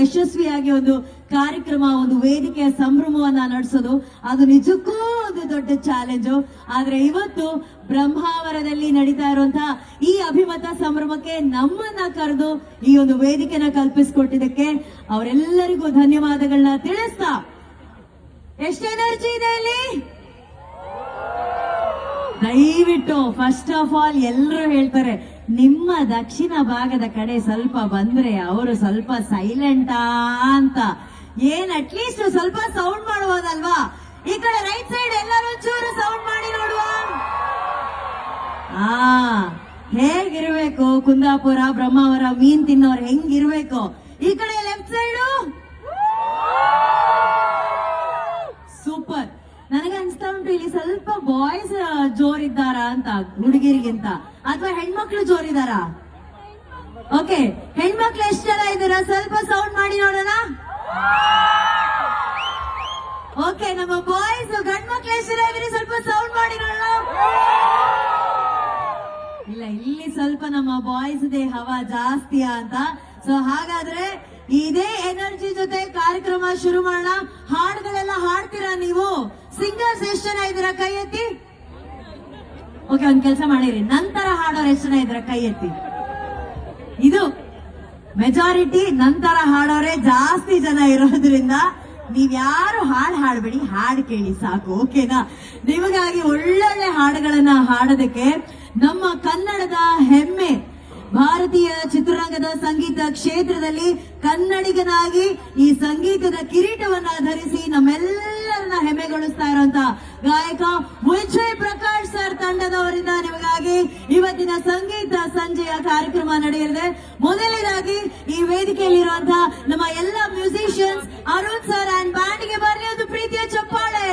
ಯಶಸ್ವಿಯಾಗಿ ಒಂದು ಕಾರ್ಯಕ್ರಮ, ಒಂದು ವೇದಿಕೆಯ ಸಂಭ್ರಮವನ್ನ ನಡೆಸೋದು ಅದು ನಿಜಕ್ಕೂ ಒಂದು ದೊಡ್ಡ ಚಾಲೆಂಜು. ಆದ್ರೆ ಇವತ್ತು ಬ್ರಹ್ಮಾವರದಲ್ಲಿ ನಡೀತಾ ಇರುವಂತಹ ಈ ಅಭಿಮತ ಸಂಭ್ರಮಕ್ಕೆ ನಮ್ಮನ್ನ ಕರೆದು ಈ ಒಂದು ವೇದಿಕೆನ ಕಲ್ಪಿಸಿಕೊಟ್ಟಿದ್ದಕ್ಕೆ ಅವರೆಲ್ಲರಿಗೂ ಧನ್ಯವಾದಗಳನ್ನ ತಿಳಿಸ್ತಾ, ಎಷ್ಟು ಎನರ್ಜಿ ಇದೆ ಅಲ್ಲಿ ದಯವಿಟ್ಟು ಫಸ್ಟ್ ಆಫ್ ಆಲ್ ಎಲ್ಲರೂ ಹೇಳ್ತಾರೆ ನಿಮ್ಮ ದಕ್ಷಿಣ ಭಾಗದ ಕಡೆ ಸ್ವಲ್ಪ ಬಂದ್ರೆ ಅವರು ಸ್ವಲ್ಪ ಸೈಲೆಂಟಾ ಅಂತ. ಏನ್ ಅಟ್ಲೀಸ್ಟ್ ಸ್ವಲ್ಪ ಸೌಂಡ್ ಮಾಡಬಹುದಲ್ವಾ? ಈ ಕಡೆ ರೈಟ್ ಸೈಡ್ ಎಲ್ಲರೂ ಚೂರು ಸೌಂಡ್ ಮಾಡಿ ನೋಡುವ. ಹೇಗಿರ್ಬೇಕು ಕುಂದಾಪುರ ಬ್ರಹ್ಮಾವರ ಮೀನ್ ತಿನ್ನೋರು ಹೆಂಗಿರ್ಬೇಕು? ಈ ಕಡೆ ಲೆಫ್ಟ್ ಸೈಡು ಸೂಪರ್. ನನಗೆ ಅನ್ಸ್ತಾ ಉಂಟು ಇಲ್ಲಿ ಸ್ವಲ್ಪ ಬಾಯ್ಸ್ ಜೋರಿದ್ದಾರ ಅಂತ ಹುಡುಗಿರಿಗಿಂತ, ಅಥವಾ ಹೆಣ್ಮಕ್ಳು ಜೋರಿದಾರ? ಓಕೆ, ಹೆಣ್ಮಕ್ಳು ಎಷ್ಟು ಜನ ಇದ್ದೀರಾ? ಸ್ವಲ್ಪ ಸೌಂಡ್ ಮಾಡಿ ನೋಡೋಣ. ಓಕೆ, ನಮ್ಮ ಬಾಯ್ಸ್ ಗಂಡ್ ಮಕ್ಳು ಎಷ್ಟು ಜನ ಇದ್ದೀರಿ? ಸ್ವಲ್ಪ ಸೌಂಡ್ ಮಾಡಿ ನೋಡೋಣ. ಇಲ್ಲ, ಇಲ್ಲಿ ಸ್ವಲ್ಪ ನಮ್ಮ ಬಾಯ್ಸ್ ದೇ ಹವಾ ಜಾಸ್ತಿಯಾ ಅಂತ. ಸೊ ಹಾಗಾದ್ರೆ ಇದೇ ಎನರ್ಜಿ ಜೊತೆ ಕಾರ್ಯಕ್ರಮ ಶುರು ಮಾಡೋಣ. ಹಾಡುಗಳೆಲ್ಲ ಹಾಡ್ತೀರಾ ನೀವು? ಸಿಂಗರ್ಸ್ ಎಷ್ಟು ಜನ ಇದ್ದೀರಾ? ಕೈ ಎತ್ತಿ. ಓಕೆ, ಒಂದ್ ಕೆಲಸ ಮಾಡಿರಿ, ನಂತರ ಹಾಡೋರು ಎಷ್ಟು ಜನ ಇದ್ದೀರಾ? ಕೈ ಎತ್ತಿ. ಇದು ಮೆಜಾರಿಟಿ, ನಂತರ ಹಾಡೋರೆ ಜಾಸ್ತಿ ಜನ ಇರೋದ್ರಿಂದ ನೀವ್ಯಾರು ಹಾಡ್ಬೇಡಿ, ಹಾಡು ಕೇಳಿ ಸಾಕು. ಓಕೆನಾ? ನಿಮಗಾಗಿ ಒಳ್ಳೊಳ್ಳೆ ಹಾಡುಗಳನ್ನ ಹಾಡೋದಕ್ಕೆ ನಮ್ಮ ಕನ್ನಡದ ಹೆಮ್ಮೆ, ಭಾರತೀಯ ಚಿತ್ರರಂಗದ ಸಂಗೀತ ಕ್ಷೇತ್ರದಲ್ಲಿ ಕನ್ನಡಿಗನಾಗಿ ಈ ಸಂಗೀತದ ಕಿರೀಟವನ್ನ ಧರಿಸಿ ನಮ್ಮೆಲ್ಲರನ್ನ ಹೆಮ್ಮೆಗೊಳಿಸ್ತಾ ಇರುವಂತ ಗಾಯಕ ವಿಜಯ್ ಪ್ರಕಾಶ್ ಸರ್ ತಂಡದವರಿಂದ ನಿಮಗಾಗಿ ಇವತ್ತಿನ ಸಂಗೀತ ಸಂಜೆಯ ಕಾರ್ಯಕ್ರಮ ನಡೆಯಲಿದೆ. ಮೊದಲನೇದಾಗಿ ಈ ವೇದಿಕೆಯಲ್ಲಿರುವಂತಹ ನಮ್ಮ ಎಲ್ಲ ಮ್ಯೂಸಿಷಿಯನ್ಸ್ ಅರುಣ್ ಸರ್ ಅಂಡ್ ಬ್ಯಾಂಡ್ಗೆ ಬರಲಿ ಒಂದು ಪ್ರೀತಿಯ ಚಪ್ಪಾಳೆ.